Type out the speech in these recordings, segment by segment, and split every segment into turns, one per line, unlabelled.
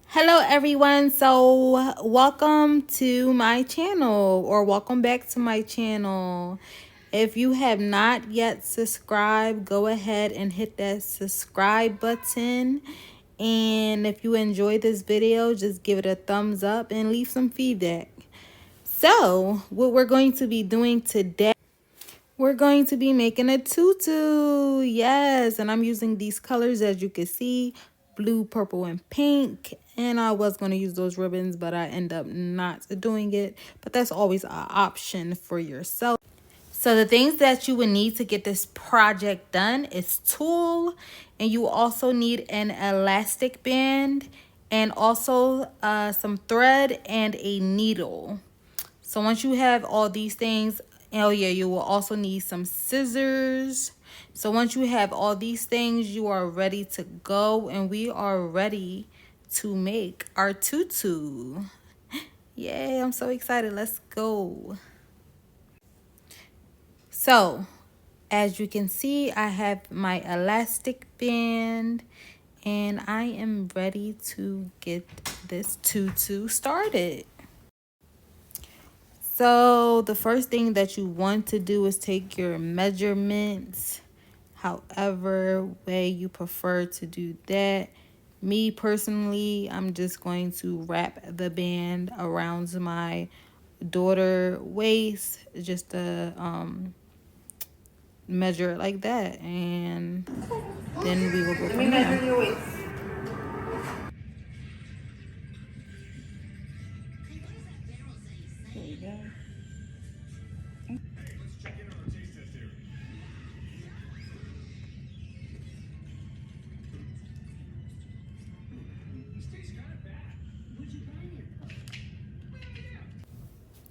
Hello everyone, so welcome to my channel or welcome back to my channel. If you have not yet subscribed, go ahead and hit that subscribe button, and if you enjoyed this video, just give it a thumbs up and leave some feedback. So what we're going to be doing today, we're going to be making a tutu. Yes, and I'm using these colors as you can see, blue, purple, and pink. And I was going to use those ribbons, but I end up not doing it. But that's always an option for yourself. So the things that you would need to get this project done is tulle, and you also need an elastic band and also some thread and a needle. So once you have all these things, oh yeah, you will also need some scissors. So once you have all these things, you are ready to go, and we are ready to make our tutu. Yay, I'm so excited. Let's go. So as you can see, I have my elastic band and I am ready to get this tutu started. So the first thing that you want to do is take your measurements, however way you prefer to do that. Me personally, I'm just going to wrap the band around my daughter waist, just to measure it like that, and then we will go from there. Your waist. There you go.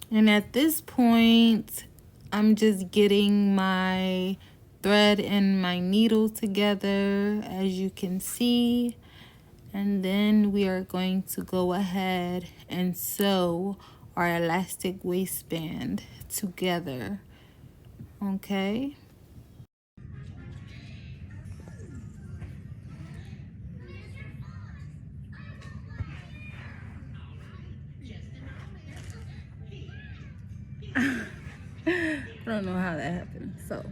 And at this point, I'm just getting my thread and my needle together, as you can see. And then we are going to go ahead and sew our elastic waistband together. Okay. I don't know how that happened. So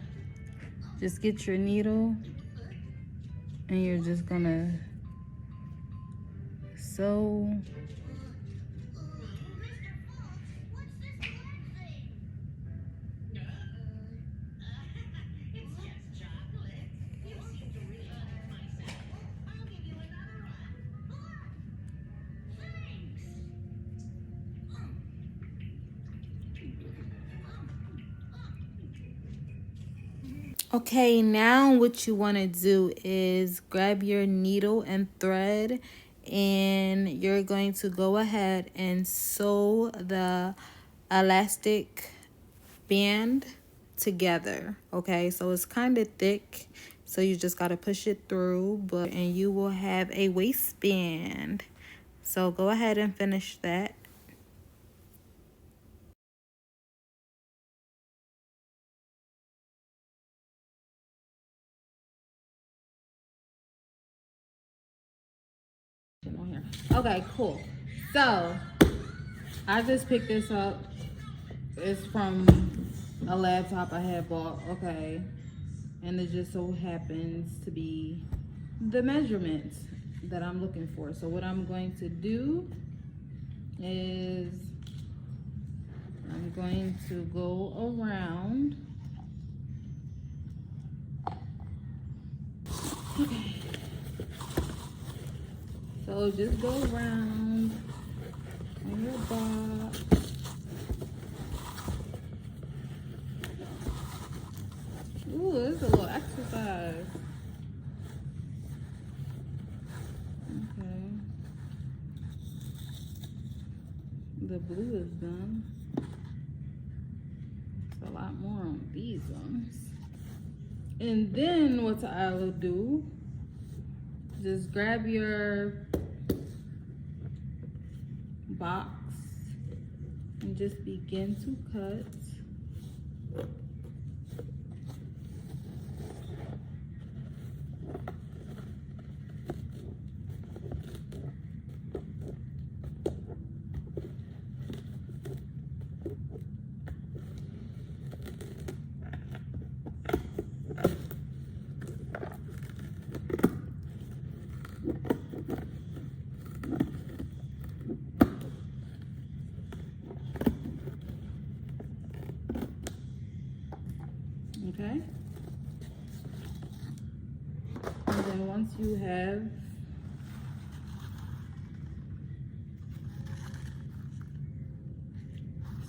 just get your needle and you're just gonna sew. Okay, now what you want to do is grab your needle and thread, and you're going to go ahead and sew the elastic band together. Okay, so it's kind of thick, so you just got to push it through, and you will have a waistband. So go ahead and finish that. Okay, cool. So I just picked this up. It's from a laptop I had bought, okay, and it just so happens to be the measurements that I'm looking for. So what I'm going to do is I'm going to go around. Okay, so just go around on your box. Ooh, this is a little exercise. Okay. The blue is done. It's a lot more on these ones. And then what I will do, just grab your box and just begin to cut. you have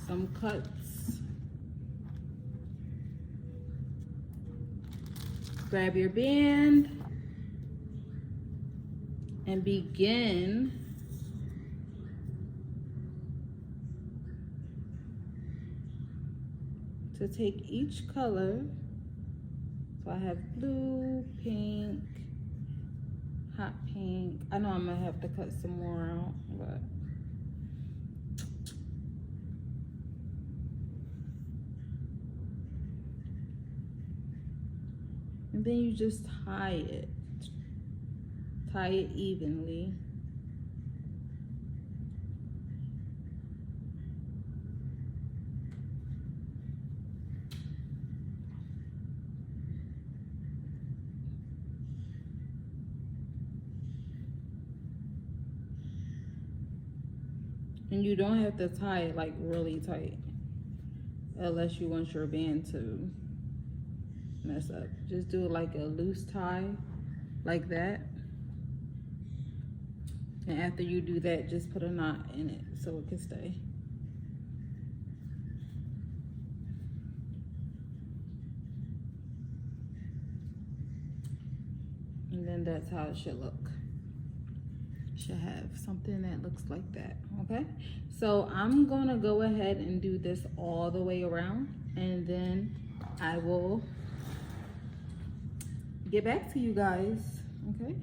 some cuts, grab your band and begin to take each color. So I have blue, pink, hot pink. I know I'm gonna have to cut some more out, but and then you just tie it evenly. And you don't have to tie it like really tight unless you want your band to mess up. Just do it like a loose tie like that. And after you do that, just put a knot in it so it can stay. And then that's how it should look. Should have something that looks like that. Okay, so I'm gonna go ahead and do this all the way around, and then I will get back to you guys. Okay.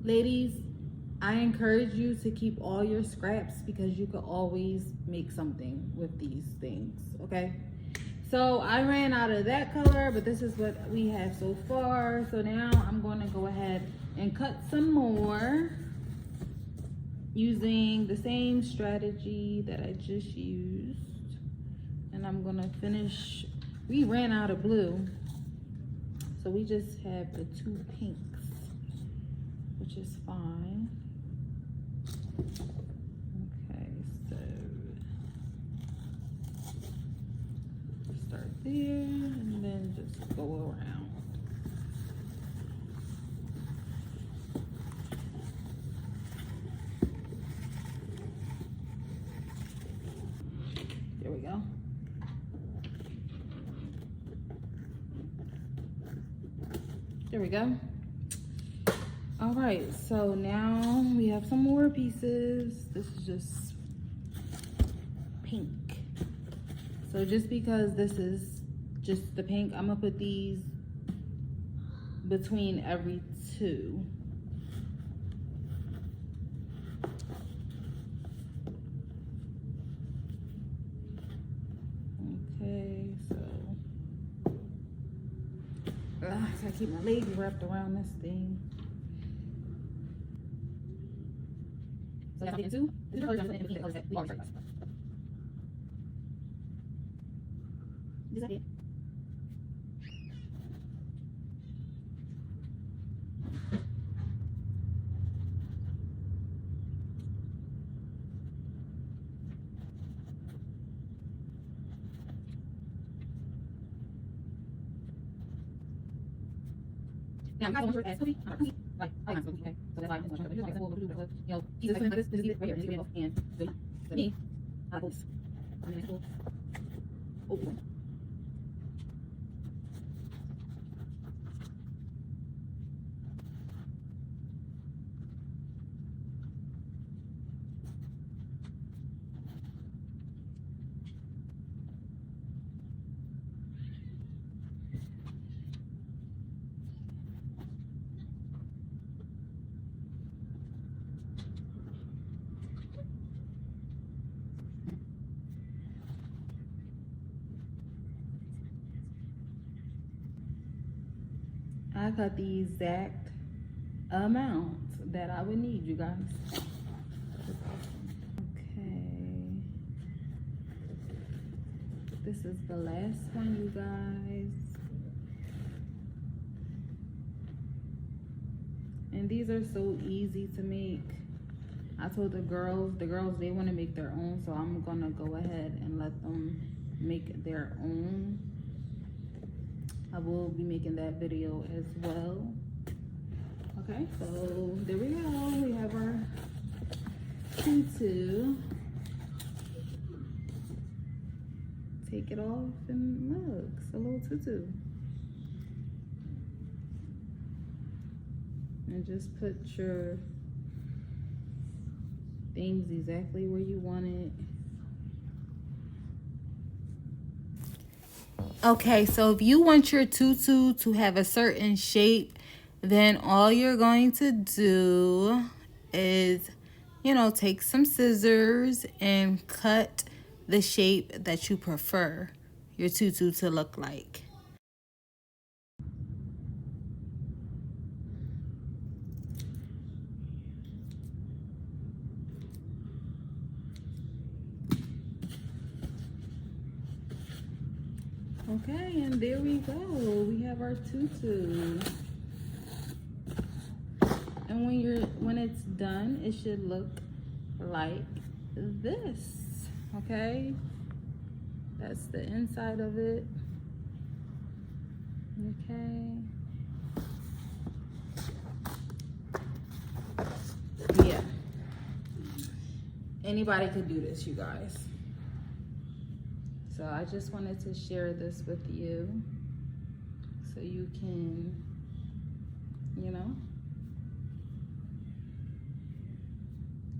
Ladies, I encourage you to keep all your scraps because you could always make something with these things, okay? So I ran out of that color, but this is what we have so far. So now I'm going to go ahead and cut some more using the same strategy that I just used. And I'm going to finish. We ran out of blue, so we just have the two pinks, which is fine. Okay, so start there and then just go around. There we go. There we go. All right, so now we have some more pieces. This is just pink. So just because this is just the pink, I'm gonna put these between every two. Okay, so I keep my leg wrapped around this thing. So that's how two. This is the color in between the colors that we already started with. Is that it? Now, I'm not sure as Sophie. I'm not Sophie. Like, I am Sophie, okay? So that's why I'm just going to show you. Like, you know, Jesus is like this is it right here. This is it. And so me, I like this. I'm going to go. Oh, I cut the exact amount that I would need, you guys. Okay. This is the last one, you guys. And these are so easy to make. I told the girls they want to make their own, so I'm gonna go ahead and let them make their own. I will be making that video as well. Okay, so there we go. We have our tutu. Take it off and look, it's a little tutu. And just put your things exactly where you want it. Okay, so if you want your tutu to have a certain shape, then all you're going to do is, you know, take some scissors and cut the shape that you prefer your tutu to look like. Okay, and there we go. We have our tutu. And when it's done, it should look like this. Okay? That's the inside of it. Okay. Yeah. Anybody could do this, you guys. So I just wanted to share this with you so you can, you know,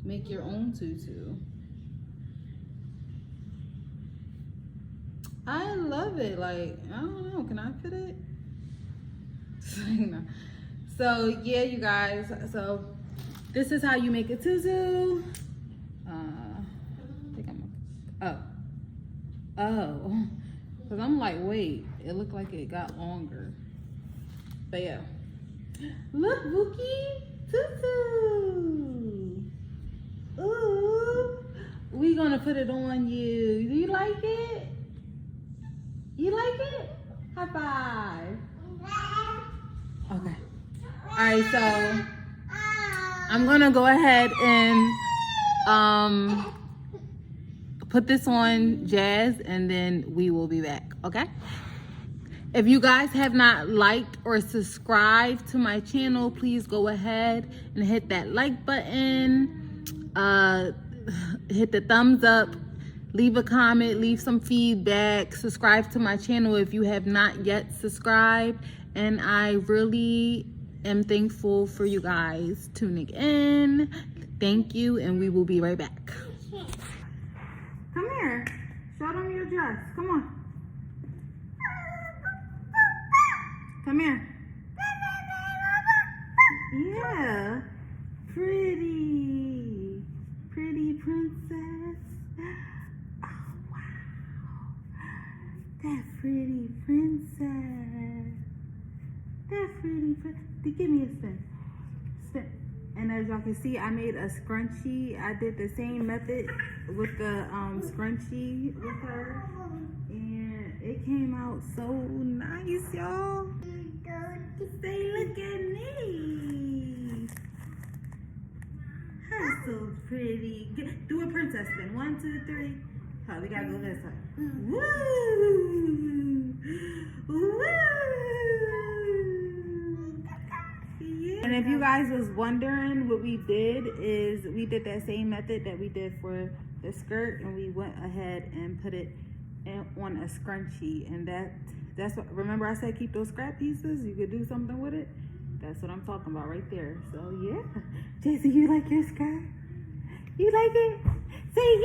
make your own tutu. I love it. Like, I don't know, can I fit it? No. So yeah, you guys, so this is how you make a tutu. I think oh, because I'm like, wait, it looked like it got longer. But yeah, look, Bookie, tutu. Ooh, we gonna put it on you. Do you like it? You like it? High five. Okay. All right, so I'm gonna go ahead and put this on Jazz, and then we will be back, okay? If you guys have not liked or subscribed to my channel, please go ahead and hit that like button, hit the thumbs up, leave a comment, leave some feedback, subscribe to my channel if you have not yet subscribed, and I really am thankful for you guys tuning in. Thank you, and we will be right back. Come here. Show them your dress. Come on. Come here. Yeah. Pretty. Pretty princess. Oh, wow. That pretty princess. That pretty princess. Give me a spin. Spin. And as y'all can see, I made a scrunchie. I did the same method with the scrunchie with her. And it came out so nice, y'all. Say, look at me. That's so pretty. Do a princess spin. 1, 2, 3. Oh, we gotta go this way. Woo! Woo! Yeah. And if you guys was wondering, what we did is we did that same method that we did for the skirt, and we went ahead and put it on a scrunchie, and that's what, remember I said keep those scrap pieces, you could do something with it. That's what I'm talking about right there. So yeah, Jason, you like your skirt? You like it? Say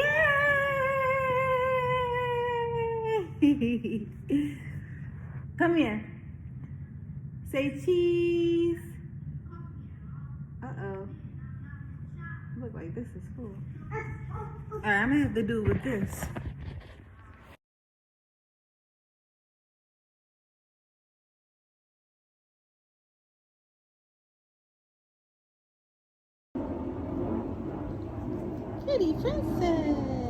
yay! Come here. Say cheese. Uh-oh. Look like this is cool. All right, I'm gonna have to do it with this. pretty princess.